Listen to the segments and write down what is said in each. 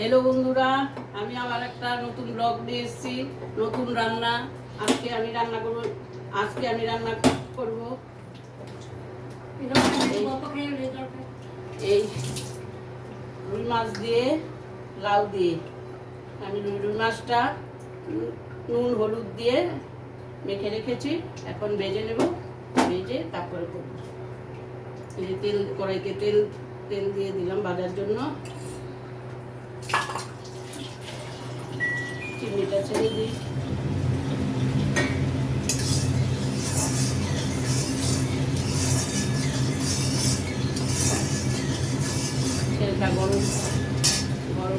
Hello বন্ধুরা, আমি আবার একটা নতুন ব্লগ নিয়ে এসেছি। নতুন রান্না। আজকে আমি রান্না করব এই রুই মাছ দিয়ে লাউ দিয়ে। আমি রুই মাছটা নুন হলুদ দিয়ে মেখে রেখেছি, এখন ভেজে নেব। ভেজে তারপরে করব। এই তেল, কড়াইতে তেল দিয়ে দিলাম ভাজার জন্য। চিনিটা ছেড়ে দিই। তেলটা গরম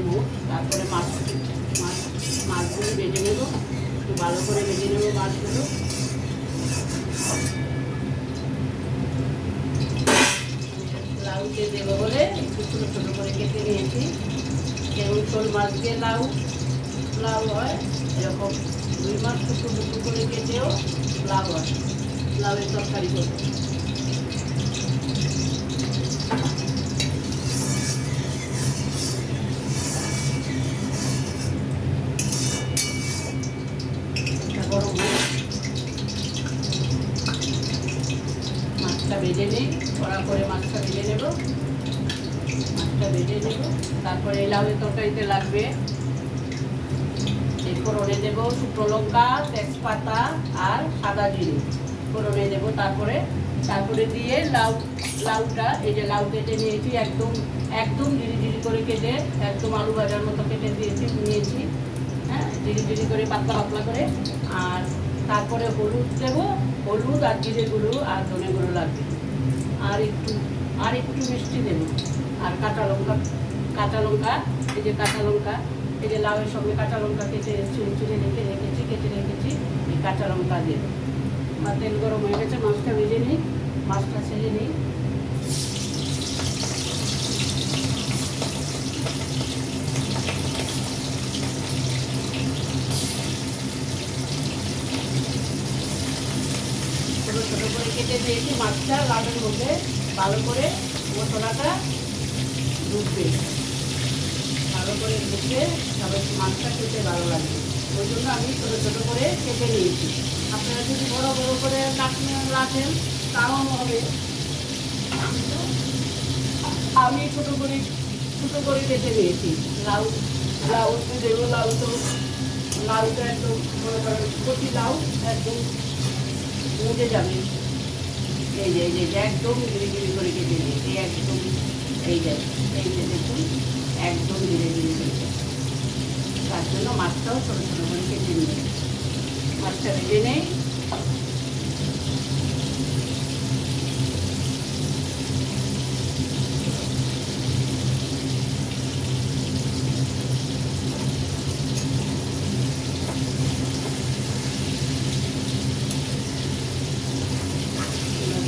হোক, তারপরে মাছগুলো ভেজে নেব। একটু ভালো করে ভেজে নেব মাছগুলো। লাউতে দেবো বলে একটু ছোটো ছোটো করে কেটে নিয়েছি। যেমন শোল মাছ দিয়ে লাউ হয়, এরকম রুই মাছ টুকরো টুকরো করে কেটেও লাউ হয়। লাউয়ের তরকারি করবো। গরম মাছটা ভেজে নিই, কড়া করে মাছটা ভেজে নেব। তারপরে লাউয়ের তরকারিতে লাগবে ফোড়নে দেব শুকনো লঙ্কা, তেজপাতা আর সাদা জিরে ফোড়নে দেবো। তারপরে দিয়ে লাউটা, এই যে লাউ কেটে নিয়েছি, একদম ঝিরি করে কেটে, একদম আলু ভাজার মতো কেটে নিয়েছি। হ্যাঁ, ঝিরি করে পাতলা করে। আর তারপরে হলুদ দেবো, হলুদ আর জিরে গুঁড়ো আর ধনে গুঁড়ো লাগবে। আর একটু মিষ্টি দেবো। আর কাঁচা লঙ্কা, এই যে লাউয়ের সঙ্গে কাঁচা লঙ্কা কেটে চুনে রেখেছি, এই কাঁচা লঙ্কা দিয়ে দেবো। আমার তেল গরম হয়ে গেছে, মাছটা ভেজে নিই, মাছটা ছেড়ে নিই। ছোটো ছোটো করে কেটে দিয়েছি মাছটা। লাউয়ের মধ্যে ভালো করে মশলাটা ঢুকবে, তবে মাছটা খেতে ভালো লাগবে। ওই জন্য আমি ছোটো ছোটো করে কেটে নিয়েছি। আপনারা যদি বড় করে রাখেন তাও হবে। আমি ছোটো করে কেটে নিয়েছি। লাউতে দেবো। লাউটা একদম মনে করেন কচি লাউ, একদম মুজে যাবে। এই যে একদম ধীরে করে কেটে নিয়েছি। এই যে দেখুন, একদম ধীরে করে। তার জন্য মাছটাও ছোটো ছোটো করে কেটে নিই। মাছটা ভেজে নেই।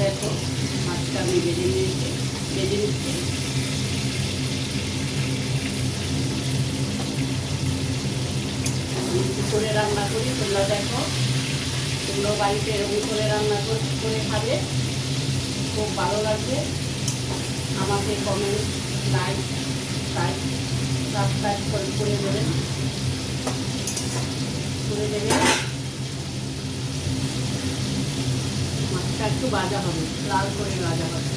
দেখো, মাছটা আমি ভেজে নিচ্ছি। করে রান্না করি, তোমরা দেখো, তোমরা বাড়িতে এরকম করে রান্না করে খাবে, খুব ভালো লাগবে। আমাকে কমেন্ট, লাইক, সাবস্ক্রাইব করে দেবেন। মাছটা একটু ভাজা হবে, লাল করে ভাজা হবে।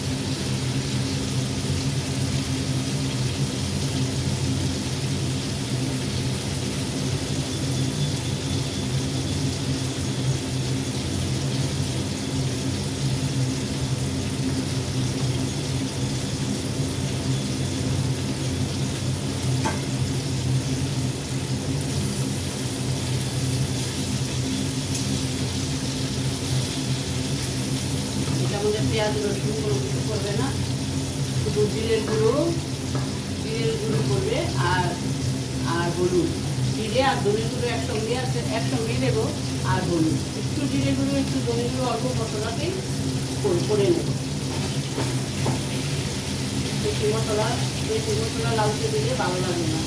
পেঁয়াজ রসুন কোনো কিছু করবে না, শুধু জিরের গুঁড়ো করবে আর হলুদ। জিরে আর ধনে গুঁড়ো একসঙ্গেই দেবো। আর হলুদ, একটু জিরে গুঁড়ো, একটু ধনে গুঁড়ো, অল্প মশলাতেই করে নেব। বেশি মশলা লাউতে দিলে ভালো লাগে না।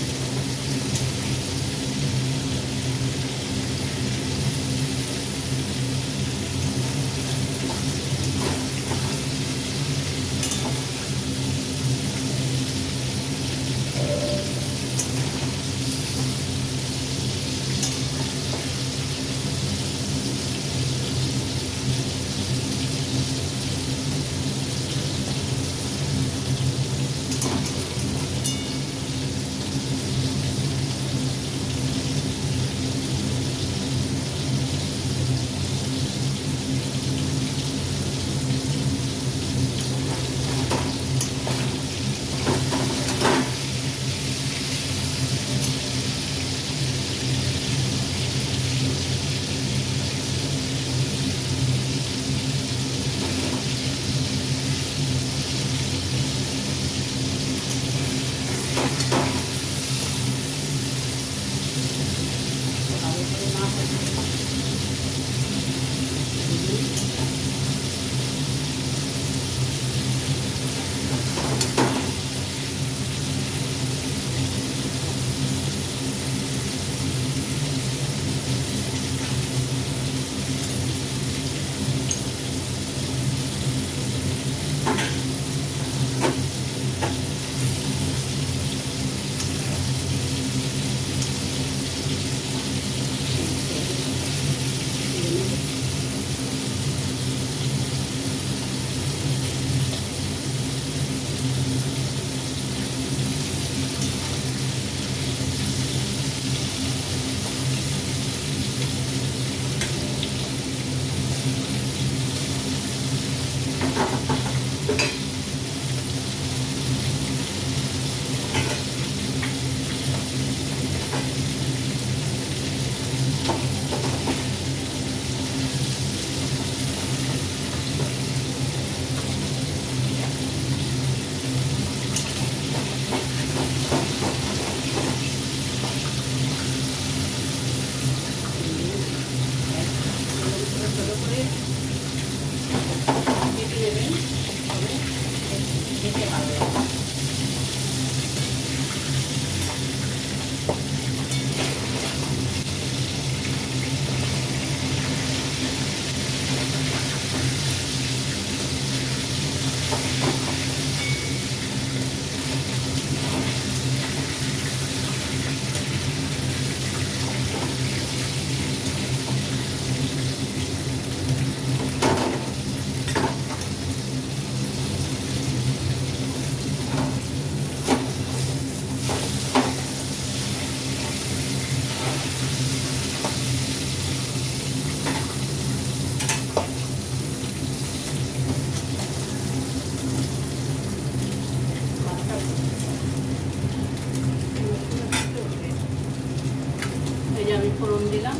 আমি ফোড়ন দিলাম,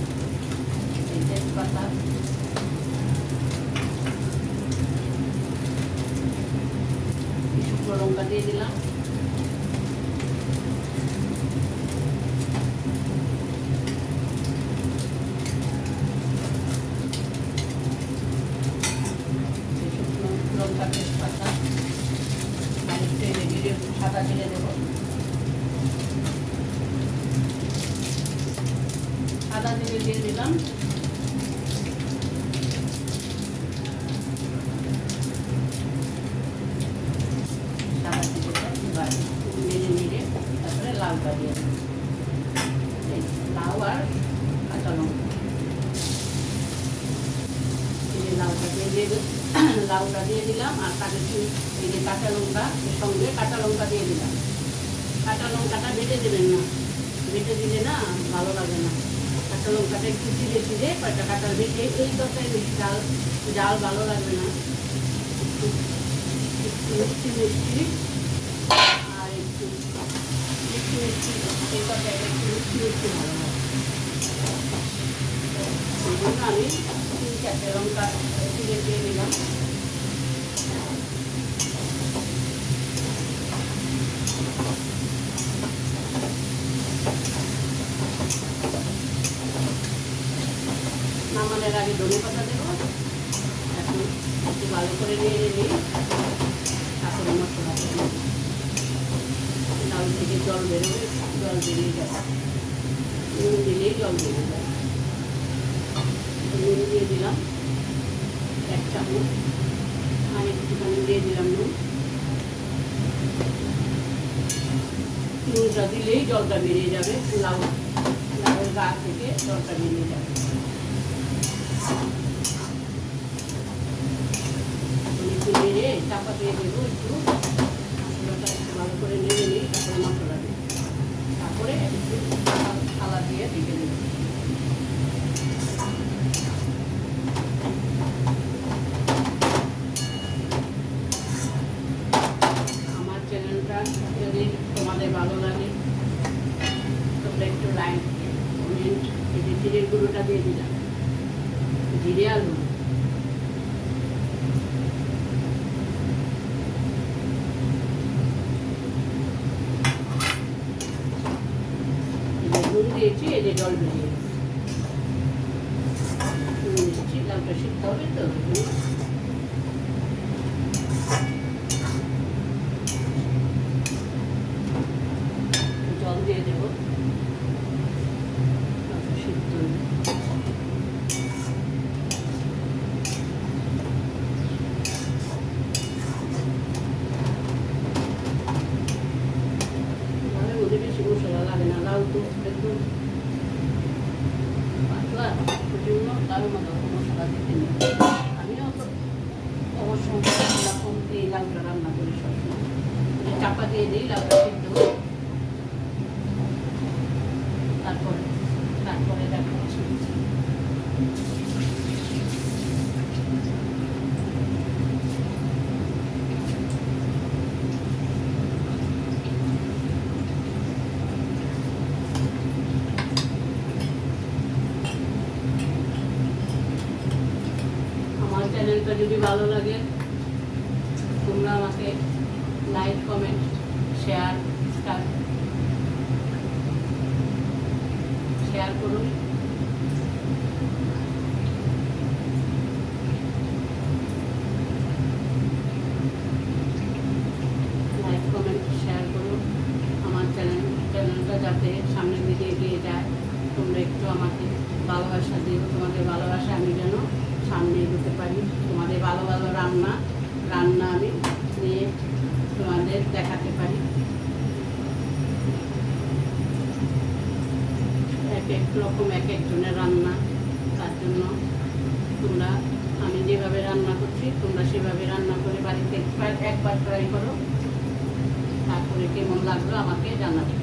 এই তেজপাতা, শুকনো লঙ্কা দিয়ে দিলাম, শুকনো লঙ্কা তেজপাতা, আর একটু জিরে, সাদা জিরে দেবো, সাদা জিরে দিয়ে দিলাম, সাদা জিরেটা এবার নেড়ে নেড়ে তারপরে লাউটা দিয়ে দেবো, লাউ আর কাঁচা লঙ্কা, এই যে লাউটা দিয়ে দিলাম, আর এই যে কাঁচা লঙ্কা এর সঙ্গে কাঁচা লঙ্কা দিয়ে দিলাম। কাঁচা লঙ্কাটা বেটে দেবেন না, বেটে দিলে না ভালো লাগে না। কাঁচা লঙ্কাটা একটু চিড়ে চিড়ে কাঁচা বেটে, এই তরকারি বেশি জাল ভালো লাগবে না, একটু মিষ্টি মিষ্টি আর একটু মিষ্টি মিষ্টি, এই তরকারিটা একটু মিষ্টি মিষ্টি ভালো লাগে। এই জন্য আমি 3-4টে লঙ্কা চিড়ে দিয়ে দিলাম। নামানোর আগে ধনেপাতা দেবো, এখন একটু ভালো করে নিয়ে নিই, তারপরে মশলা দেবো। ডাল থেকে জল বেরোবে, জল বেরিয়ে যাবে, নুন দিলেই জল বেরিয়ে যাবে। নুন দিয়ে দিলাম 1 চামচ, আর একটুখানি দিয়ে দিলাম নুনটা দিলেই জলটা বেরিয়ে যাবে, লাউয়ের গা থেকে জলটা বেরিয়ে যাবে। একটু নেড়ে চাপা দিয়ে দেবো, একটু মশলাটা একটু ভালো করে নেড়ে নিই, তারপরে মশলা দিই, তারপরে একটু থালা দিয়ে ঢেকে দেবো। আমার চ্যানেলটা যদি তোমাদের ভালো লাগে তোমরা একটু লাইক, কমেন্ট, এই যে জিরের গুঁড়োটা দিয়ে দিলাম, জিরে আলু, নুন দিয়েছি, এই যে জল বেরিয়ে নুন দিচ্ছি, লাউটা সিদ্ধ হবে তো জল দিয়ে দেবো, লাউটা সিদ্ধ হবে। ওদের বেশি মশলা লাগে না, লাউ তো একদম পাতলা, ওই জন্য লাউয়ের মতো মশলা দিতে নেই। আমিও তো অবশ্য মশলা কম দিয়ে লাউটা রান্না করি সবসময়, চাপা দিয়ে দিই, লাউটা সিদ্ধ হোক, তারপরে দেখাচ্ছি। আমার চ্যানেলটা যদি ভালো লাগে তোমরা আমাকে লাইক, কমেন্ট, শেয়ার করুন। লাইক, কমেন্ট, শেয়ার করুন। আমার চ্যানেলটা যাতে সামনের দিকে এগিয়ে যায়, তোমরা একটু আমাকে ভালোবাসা দিও। তোমাদের ভালোবাসা আমি যেন সামনে এগোতে পারি। তোমাদের ভালো ভালো রান্না আমি নিয়ে তোমাদের দেখাতে পারি। এক রকম এক একজনের রান্না, তার জন্য তোমরা, আমি যেভাবে রান্না করছি তোমরা সেভাবে রান্না করে বাড়িতে একবার ট্রাই করো, তারপরে কেমন লাগলো আমাকে জানাবে।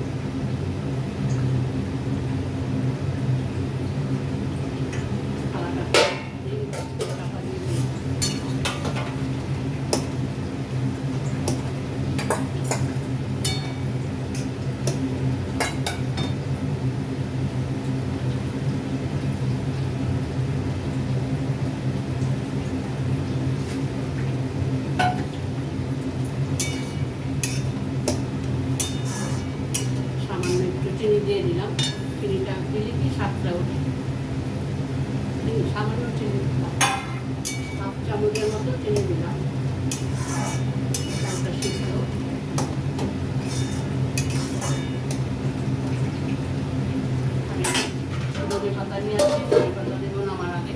চিনি দিয়ে দিলাম। চিনিটা দিলে কি স্বাদটা ওঠে। সামান্য চিনি দিলাম, হাফ চামচের মতো চিনি দিলাম। চালটা সিদ্ধ। আমি ধনে পাতা নিয়ে আসছি, ধনে পাতা দেবো নামার আগে।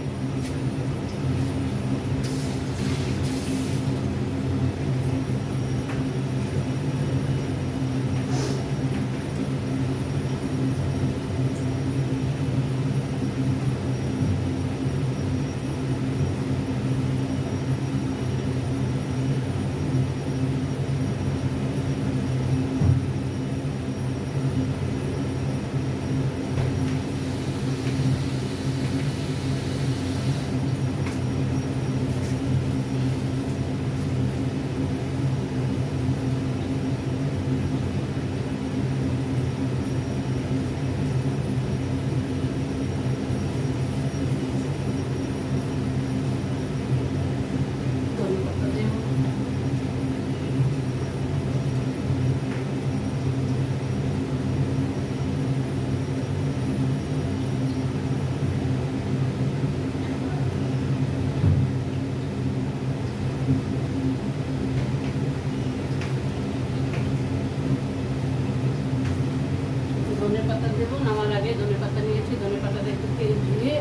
ধনে পাতা দেবো নামার আগে। ধনে পাতা নিয়েছি, ধনে পাতাটা একটু তেল ধুয়ে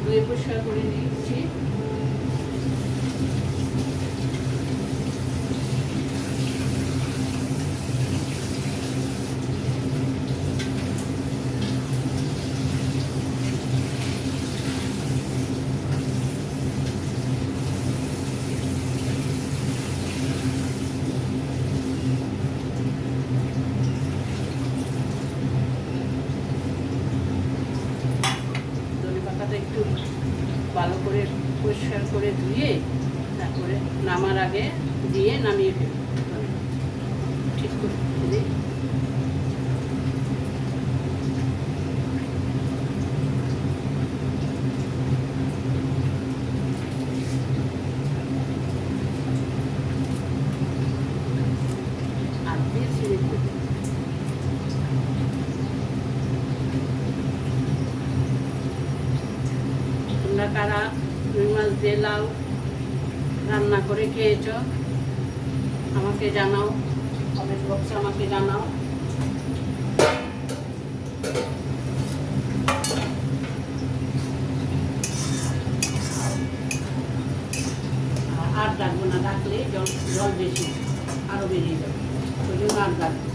ধুয়ে পরিষ্কার করে নিয়েছি। একটু ভালো করে পরিষ্কার করে ধুয়ে তারপরে নামার আগে দিয়ে নামিয়ে ফেলব। ঠিক করে দিই। আর দিয়ে ছিঁড়ে দেব। তোমরা কারা রুই মাছ দিয়ে লাউ রান্না করে খেয়েছ আমাকে জানাও, কমেন্ট বক্সে আমাকে জানাও। আর ডাকবো না, ডাকলে জল বেশি আরও বেরিয়ে যাবে, ওই জন্য আর ডাকবো।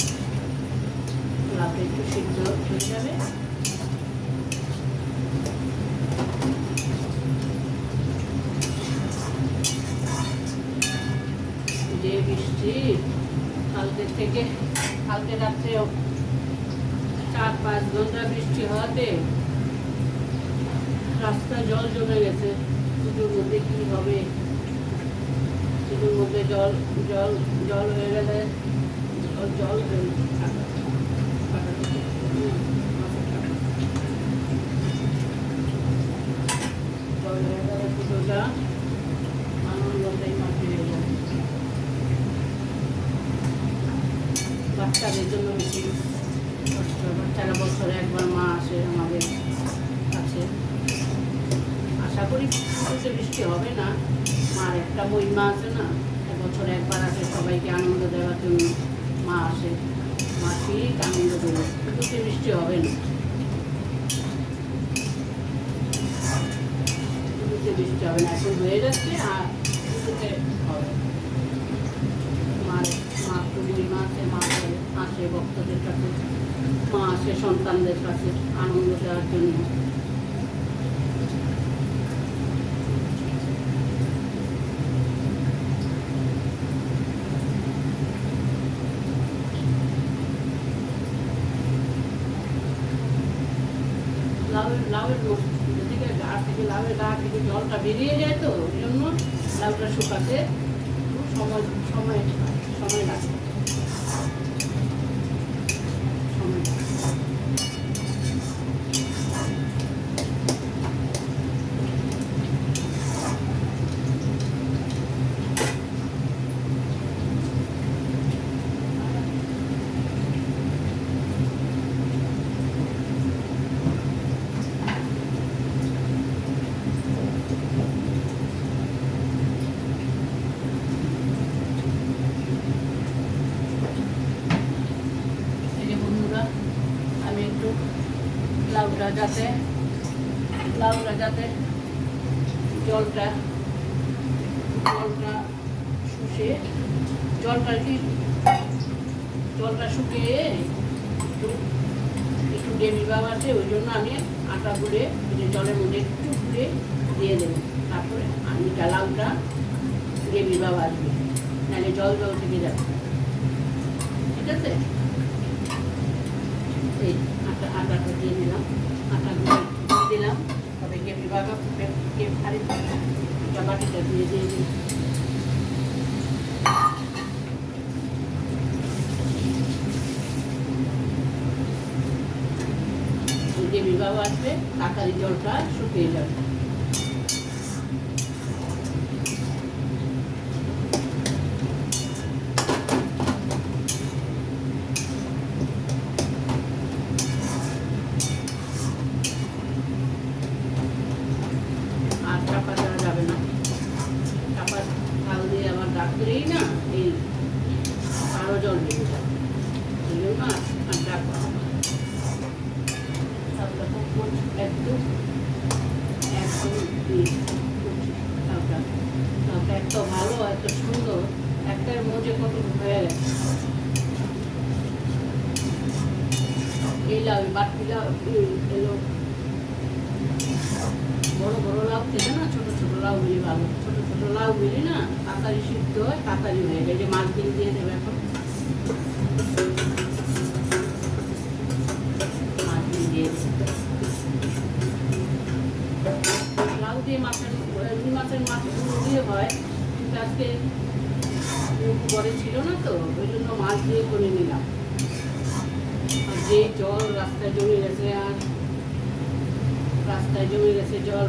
লাউটা একটু সিদ্ধ হয়ে যাবে। যে বৃষ্টি কালকে রাত্রে 4-5 ঘন্টা বৃষ্টি হওয়াতে রাস্তায় জল জমে গেছে। পুজোর মধ্যে কি হবে, পুজোর মধ্যে জল জল জল হয়ে গেলে জল হয়ে গেলে পুজোটা আনন্দটাই মাটিয়ে যায়। বাচ্চাদের জন্য বেশি কষ্ট। বাচ্চারা বছরে একবার মা আসে আমাদের কাছে। আশা করি পুজোতে বৃষ্টি হবে না। মার একটা মহিমা আছে না, বছরে একবার আসে, সবাইকে আনন্দ দেওয়ার জন্য মা আসে। মা ঠিক আনন্দ দেবে, পুজোতে বৃষ্টি হবে না। পুজোতে বৃষ্টি হবে না, এখন হয়ে যাচ্ছে, আর পুজোতে হবে। মার মহিমা আছে, মা আসে ভক্তদের কাছে, মা আসে সন্তানদের কাছে আনন্দ দেওয়ার জন্য। লাউয়ের যেদিকে লাউয়ের গা থেকে জলটা বেরিয়ে যায়, তো ওই জন্য লাউটা শুকাতে সময় লাগে। লাউটা যাতে জলটা শুষে জলটা শুকিয়ে একটু গ্রেভি ভাব আছে, ওই জন্য আমি আটা গুঁড়ে জলের মধ্যে একটু গুঁড়ে দিয়ে দেবো। তারপরে আমি লাউটা গ্রেভি ভাব আসবে, নাহলে জল থেকে যাবে। ঠিক আছে, এই আটাটা দিয়ে দিলাম, আটা গুঁড়ে দিয়ে দিলাম। তবে গ্রেভি ভাব বাটিটা দিয়ে দিলাম। গ্রেভি ভাব আসবে, তাড়াতাড়ি জলটা শুকিয়ে যাবে। আর চাপা দেওয়া যাবে না, চাপা ঢাল দিয়ে আবার ডাক দিলেই না এই আরো জল দিয়ে যাবে, এই জন্য আর ডাকবা একদম এত ভালো, এত সুন্দর, একটার মধ্যে কত হয়ে গেছে। এই লাউ বাড়তি লাউ এলো, বড় বড় লাউ থেকে না ছোট ছোট লাউ গুলি ভালো, ছোট ছোট লাউ গুলি না তাড়াতাড়ি সিদ্ধ হয়, তাড়াতাড়ি হয়ে যায়। যে মাছ দিয়ে দেবে এখন, মাছ দিয়ে লাউ দিয়ে মাছের মাছ দিয়ে হয়, কিন্তু আজকে পরে ছিল না তো, ওই জন্য মাছ দিয়ে করে নিলাম। আর যে জল রাস্তায় জমে গেছে, আর রাস্তায় জমে গেছে জল,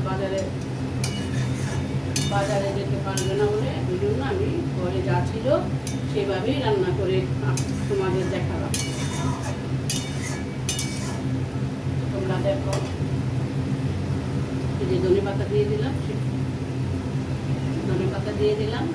বাজারে যেতে পারবে না বলে, ওই জন্য আমি ঘরে যা ছিল সেভাবেই রান্না করে তোমাদের দেখালাম। তোমরা দেখো, এই যে ধনে পাতা দিয়ে দিলাম, ধনে পাতা দিয়ে দিলাম।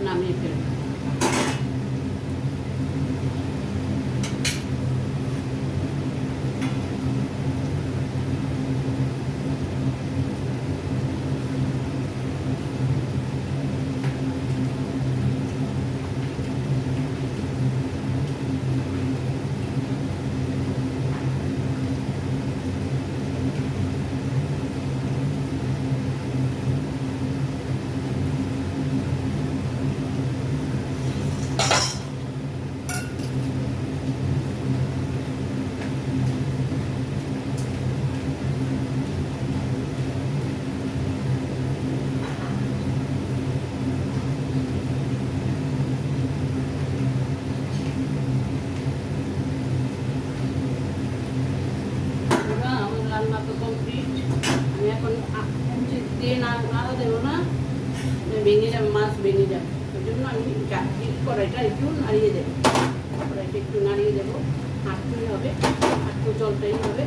নামিয়ে ফেলবো। রান্না তো কমপ্লিট। আমি এখন দিয়ে নাড়া দেবো না, ভেঙে যাবে, মাছ ভেঙে যাবে। ওই জন্য আমি কড়াইটা একটু নাড়িয়ে দেবো, কড়াইটা একটু নাড়িয়ে দেবো। হাঁটতেই হবে, হাঁটতে জলটাই হবে।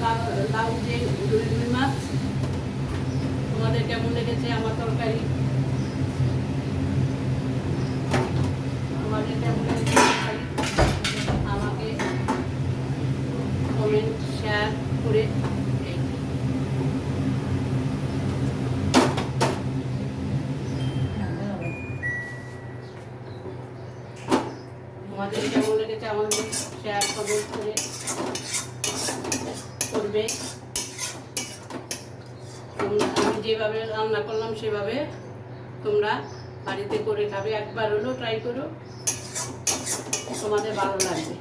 লাউ যে রুই মাছ। তোমাদের কেমন লেগেছে আমার তরকারি? আমাদের কেমন লেগেছে তরকারি আমাকে কমেন্ট শেয়ার করে তোমাদের কেমন লেগেছে আমাকে শেয়ার কমেন্ট করে করবে। আমি যেভাবে রান্না করলাম সেভাবে তোমরা বাড়িতে করে খাবে, একবার হলেও ট্রাই করো, তোমাদের ভালো লাগবে।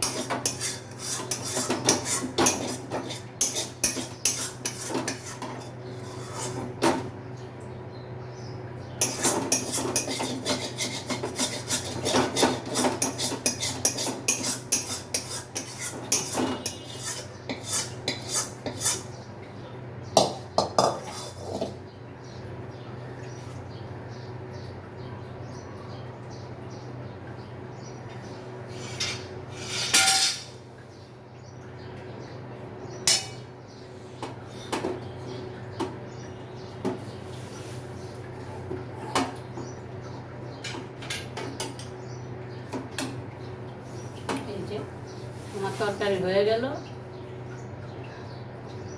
আমার তরকারি হয়ে গেল,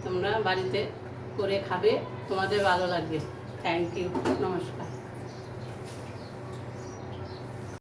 তোমরা বাড়িতে করে খাবে, তোমাদের ভালো লাগবে। থ্যাংক ইউ, নমস্কার।